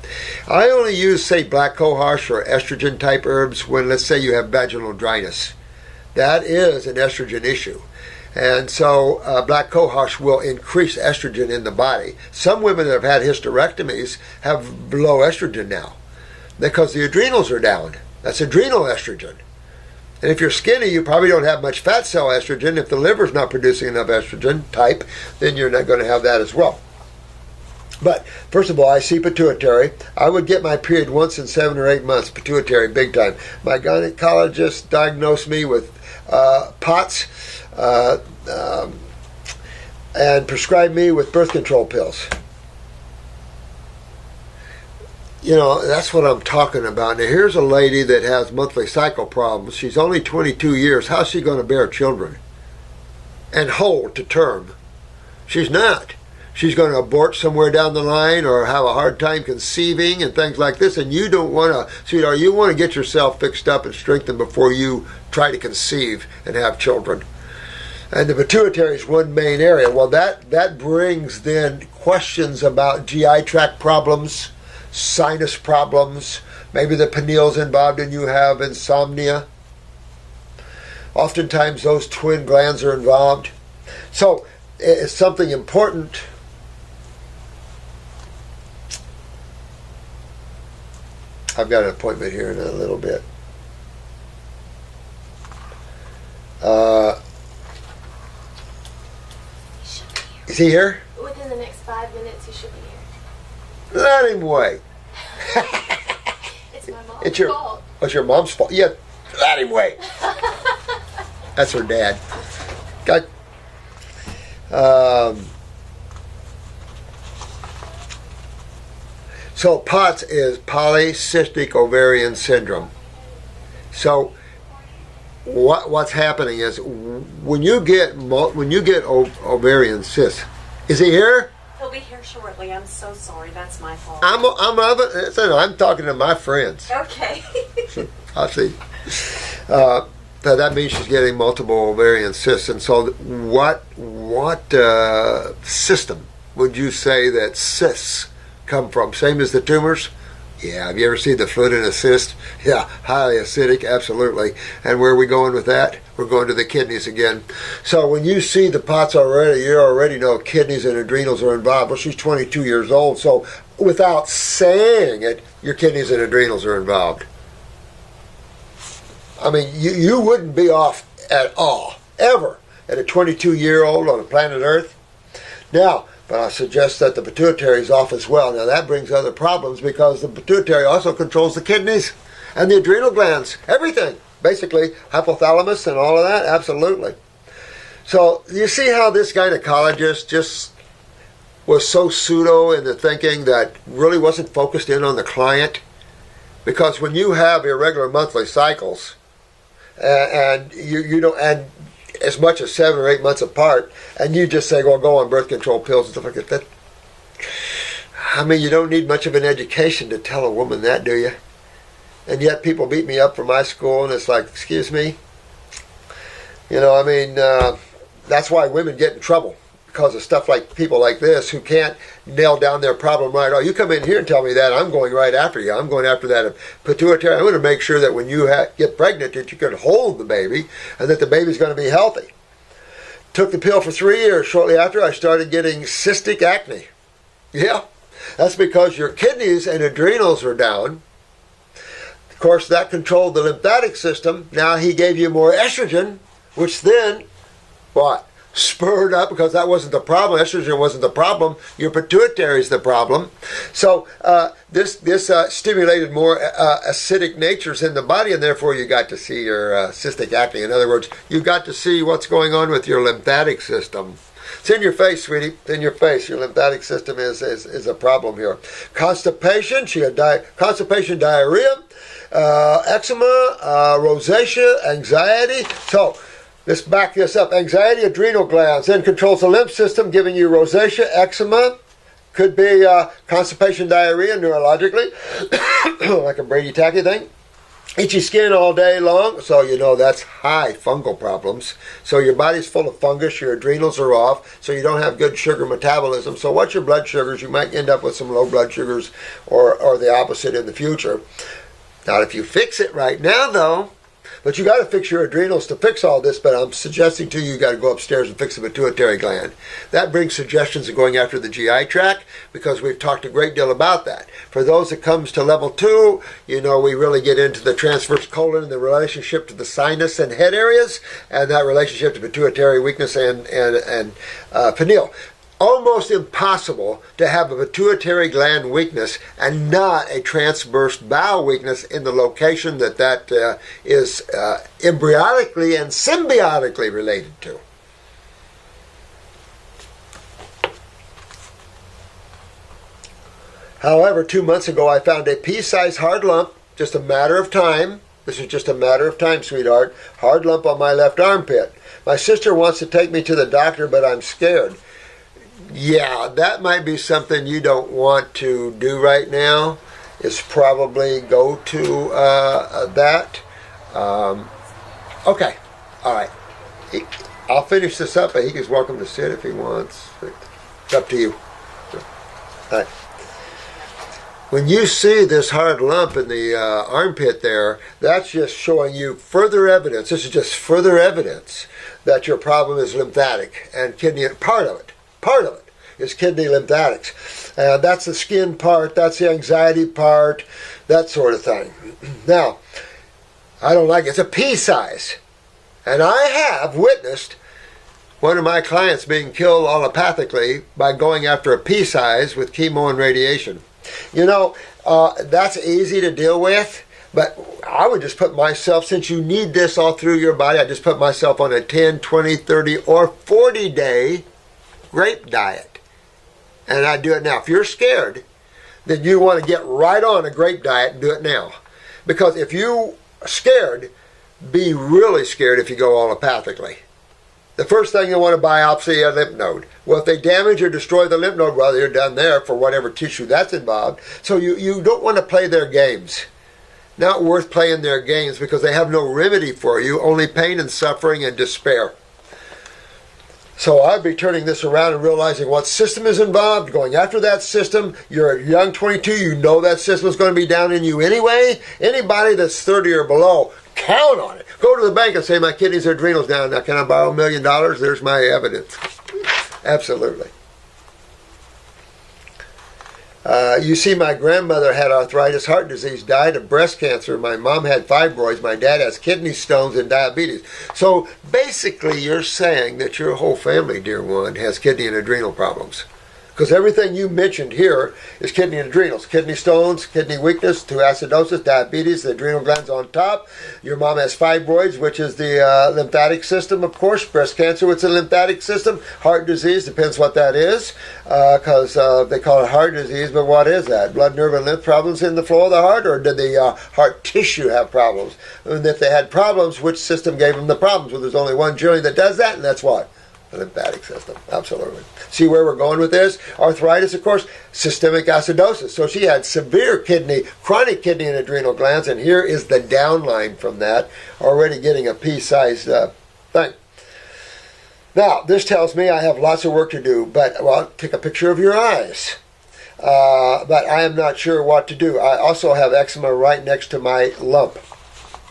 I only use, say, black cohosh or estrogen type herbs when, let's say, you have vaginal dryness. That is an estrogen issue. And so black cohosh will increase estrogen in the body. Some women that have had hysterectomies have low estrogen now because the adrenals are down. That's adrenal estrogen. And if you're skinny, you probably don't have much fat cell estrogen. If the liver's not producing enough estrogen type, then you're not going to have that as well. But first of all, I see pituitary. I would get my period once in 7 or 8 months, pituitary big time. My gynecologist diagnosed me with POTS and prescribed me with birth control pills. You know, that's what I'm talking about. Now, here's a lady that has monthly cycle problems. She's only 22 years. How's she going to bear children and hold to term? She's not. She's going to abort somewhere down the line or have a hard time conceiving and things like this. And you don't want to, sweetheart, you want to get yourself fixed up and strengthened before you try to conceive and have children. And the pituitary is one main area. Well, that brings then questions about GI tract problems, sinus problems, maybe the pineal's involved and you have insomnia. Oftentimes those twin glands are involved. So it's something important. I've got an appointment here in a little bit. Is he here? Within the next 5 minutes, he should be here. Let him wait. It's my mom's fault. It's your mom's fault. Yeah, let him wait. That's her dad. Got. So POTS is polycystic ovarian syndrome. So what's happening is when you get ovarian cysts. Is he here? He'll be here shortly. I'm so sorry. That's my fault. I'm talking to my friends. Okay. I see. That means she's getting multiple ovarian cysts. And so what system would you say that cysts come from? Same as the tumors? Yeah. Have you ever seen the foot in a cyst? Yeah. Highly acidic, absolutely. And where are we going with that? We're going to the kidneys again. So when you see the POTS already, you already know kidneys and adrenals are involved. Well, she's 22 years old, so without saying it, your kidneys and adrenals are involved. I mean, you wouldn't be off at all, ever, at a 22-year-old on the planet Earth. Now, but I suggest that the pituitary is off as well. Now, that brings other problems because the pituitary also controls the kidneys and the adrenal glands, everything. Basically, hypothalamus and all of that, absolutely. So, you see how this gynecologist just was so pseudo in the thinking that really wasn't focused in on the client? Because when you have irregular monthly cycles, and you don't, and as much as 7 or 8 months apart, and you just say, well, go on birth control pills and stuff like that. I mean, you don't need much of an education to tell a woman that, do you? And yet people beat me up for my school, and it's like, excuse me? You know, I mean, that's why women get in trouble, because of stuff like people like this who can't nail down their problem right. Oh, you come in here and tell me that, I'm going right after you. I'm going after that pituitary. I'm going to make sure that when you get pregnant that you can hold the baby and that the baby's going to be healthy. Took the pill for 3 years. Shortly after, I started getting cystic acne. Yeah, that's because your kidneys and adrenals are down. Of course, that controlled the lymphatic system. Now he gave you more estrogen, which then, what? spurred up because that wasn't the problem. Estrogen wasn't the problem. Your pituitary is the problem. So this stimulated more acidic natures in the body, and therefore you got to see your cystic acne. In other words, you got to see what's going on with your lymphatic system. It's in your face, sweetie. It's in your face. Your lymphatic system is a problem here. Constipation. She had constipation, diarrhea, eczema, rosacea, anxiety. So let's back this up. Anxiety, adrenal glands, then controls the lymph system, giving you rosacea, eczema. Could be constipation, diarrhea, neurologically, like a Brady Tacky thing. Itchy skin all day long, so you know that's high fungal problems. So your body's full of fungus, your adrenals are off, so you don't have good sugar metabolism. So what's your blood sugars? You might end up with some low blood sugars or the opposite in the future. Not if you fix it right now, though. But you got to fix your adrenals to fix all this, but I'm suggesting to you got to go upstairs and fix the pituitary gland. That brings suggestions of going after the GI tract, because we've talked a great deal about that. For those that comes to level 2, you know, we really get into the transverse colon and the relationship to the sinus and head areas, and that relationship to pituitary weakness and pineal. Almost impossible to have a pituitary gland weakness and not a transverse bowel weakness in the location that is embryonically and symbiotically related to. However, 2 months ago I found a pea-sized hard lump, just a matter of time. This is just a matter of time, sweetheart. Hard lump on my left armpit. My sister wants to take me to the doctor, but I'm scared. Yeah, that might be something you don't want to do right now, is probably go to that. Okay, all right. I'll finish this up, but he is welcome to sit if he wants. It's up to you. All right. When you see this hard lump in the armpit there, that's just showing you further evidence. This is just further evidence that your problem is lymphatic and kidney. Part of it is kidney lymphatics. That's the skin part, that's the anxiety part, that sort of thing. Now, I don't like it. It's a pea size. And I have witnessed one of my clients being killed allopathically by going after a pea size with chemo and radiation. You know, that's easy to deal with, but I would just put myself, since you need this all through your body, I just put myself on a 10, 20, 30, or 40-day grape diet. And I do it now. If you're scared, then you want to get right on a grape diet and do it now. Because if you're scared, be really scared if you go allopathically. The first thing you want to biopsy a lymph node. Well, if they damage or destroy the lymph node, well, you're done there for whatever tissue that's involved. So you don't want to play their games. Not worth playing their games, because they have no remedy for you, only pain and suffering and despair. So I'd be turning this around and realizing what system is involved, going after that system. You're a young 22, you know that system is going to be down in you anyway. Anybody that's 30 or below, count on it. Go to the bank and say, my kidneys or adrenals down. Now, can I borrow $1 million? There's my evidence. Absolutely. You see, my grandmother had arthritis, heart disease, died of breast cancer. My mom had fibroids. My dad has kidney stones and diabetes. So basically, you're saying that your whole family, dear one, has kidney and adrenal problems. Because everything you mentioned here is kidney and adrenals. Kidney stones, kidney weakness, to acidosis, diabetes, the adrenal glands on top. Your mom has fibroids, which is the lymphatic system, of course. Breast cancer, it's a lymphatic system. Heart disease, depends what that is. Because they call it heart disease, but what is that? Blood, nerve, and lymph problems in the flow of the heart? Or did the heart tissue have problems? And if they had problems, which system gave them the problems? Well, there's only one joint that does that, and that's what? The lymphatic system. Absolutely. See where we're going with this? Arthritis, of course, systemic acidosis. So she had severe kidney, chronic kidney and adrenal glands, and here is the downline from that, already getting a pea-sized thing. Now, this tells me I have lots of work to do, but, well, take a picture of your eyes. But I am not sure what to do. I also have eczema right next to my lump.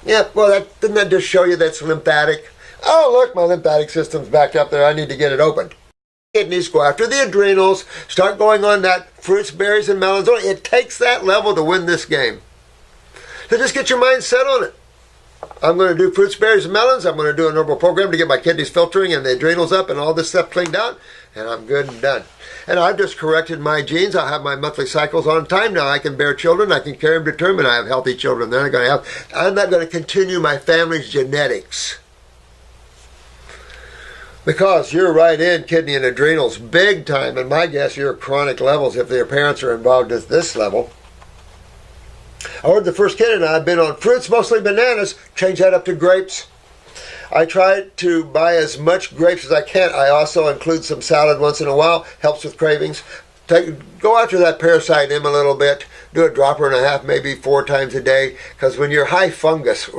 Yeah, well, doesn't that just show you that's lymphatic? Oh, look, my lymphatic system's back up there. I need to get it opened. Kidneys, go after the adrenals. Start going on that fruits, berries, and melons. It takes that level to win this game. So just get your mind set on it. I'm going to do fruits, berries, and melons. I'm going to do a normal program to get my kidneys filtering and the adrenals up and all this stuff cleaned out. And I'm good and done. And I've just corrected my genes. I'll have my monthly cycles on time now. I can bear children. I can carry them to term, and I have healthy children. I'm not going to continue my family's genetics. Because you're right in kidney and adrenals big time. And my guess, you're chronic levels if their parents are involved at this level. I ordered the first kid, and I've been on fruits, mostly bananas. Change that up to grapes. I try to buy as much grapes as I can. I also include some salad once in a while. Helps with cravings. Go after that parasite in a little bit. Do a dropper and a half, maybe 4 times a day. Because when you're high fungus,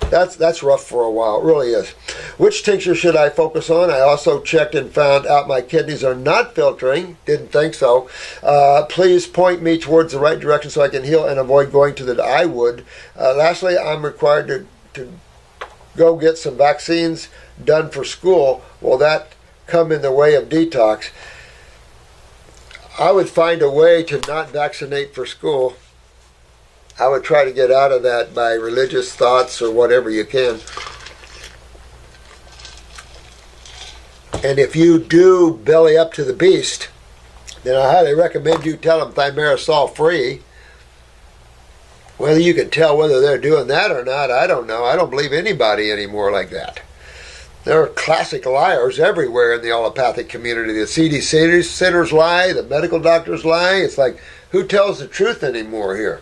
that's rough for a while. It really is. Which tincture should I focus on? I also checked and found out my kidneys are not filtering. Didn't think so. Please point me towards the right direction so I can heal and avoid going to the I would. Lastly, I'm required to go get some vaccines done for school. Will that come in the way of detox? I would find a way to not vaccinate for school. I would try to get out of that by religious thoughts or whatever you can. And if you do belly up to the beast, then I highly recommend you tell them thimerosal free. Whether you can tell whether they're doing that or not, I don't know. I don't believe anybody anymore like that. There are classic liars everywhere in the allopathic community. The CDC centers lie, the medical doctors lie. It's like, who tells the truth anymore here?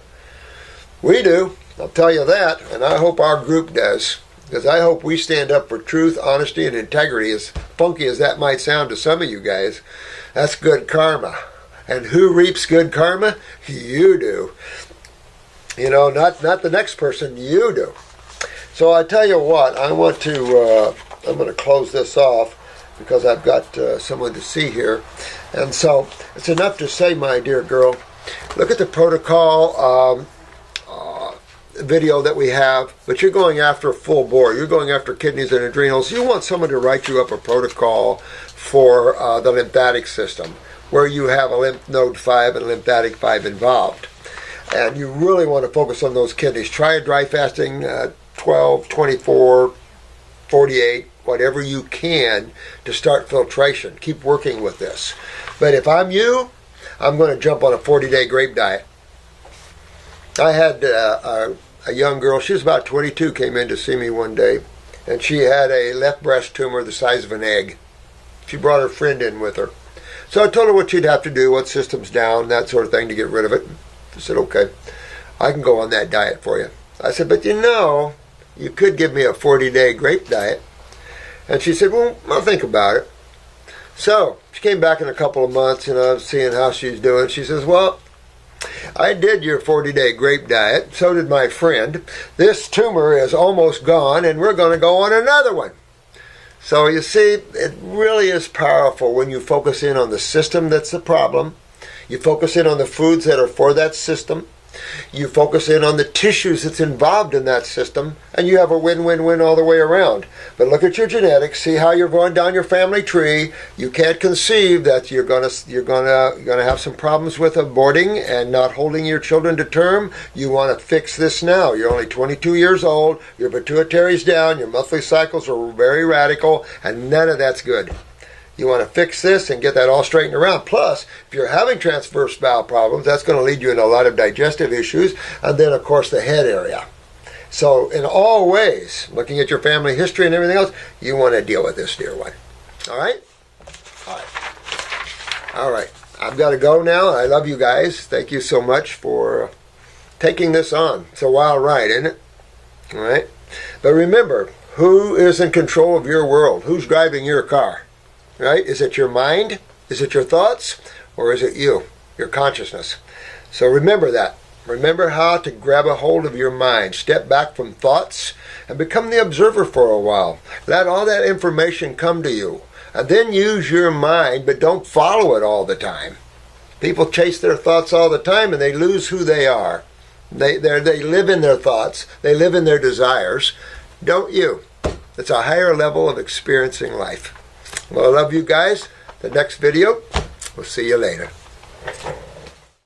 We do, I'll tell you that, and I hope our group does. Because I hope we stand up for truth, honesty, and integrity. As funky as that might sound to some of you guys, that's good karma. And who reaps good karma? You do. You know, not the next person, you do. So I tell you what, I'm going to close this off because I've got someone to see here. And so it's enough to say, my dear girl, look at the protocol video that we have, but you're going after a full bore. You're going after kidneys and adrenals. You want someone to write you up a protocol for the lymphatic system where you have a lymph node 5 and lymphatic 5 involved. And you really want to focus on those kidneys. Try a dry fasting 12, 24, 48, whatever you can to start filtration. Keep working with this. But if I'm you, I'm going to jump on a 40-day grape diet. I had a young girl, she was about 22, came in to see me one day, and she had a left breast tumor the size of an egg. She brought her friend in with her. So I told her what she'd have to do, what system's down, that sort of thing to get rid of it. She said, okay, I can go on that diet for you. I said, but you know, you could give me a 40-day grape diet. And she said, well, I'll think about it. So she came back in a couple of months, and I was seeing how she's doing. She says, well, I did your 40-day grape diet. So did my friend. This tumor is almost gone, and we're going to go on another one. So you see, it really is powerful when you focus in on the system that's the problem. You focus in on the foods that are for that system. You focus in on the tissues that's involved in that system, and you have a win-win-win all the way around. But look at your genetics, see how you're going down your family tree. You can't conceive that you're gonna have some problems with aborting and not holding your children to term. You want to fix this now. You're only 22 years old. Your pituitary's down. Your monthly cycles are very radical, and none of that's good. You want to fix this and get that all straightened around. Plus, if you're having transverse bowel problems, that's going to lead you into a lot of digestive issues, and then, of course, the head area. So, in all ways, looking at your family history and everything else, you want to deal with this, dear one. All right? All right. All right. I've got to go now. I love you guys. Thank you so much for taking this on. It's a wild ride, isn't it? All right? But remember, who is in control of your world? Who's driving your car? Right? Is it your mind? Is it your thoughts? Or is it you, your consciousness? So remember that. Remember how to grab a hold of your mind. Step back from thoughts and become the observer for a while. Let all that information come to you. And then use your mind, but don't follow it all the time. People chase their thoughts all the time and they lose who they are. They live in their thoughts. They live in their desires. Don't you? It's a higher level of experiencing life. Well, I love you guys. The next video, we'll see you later.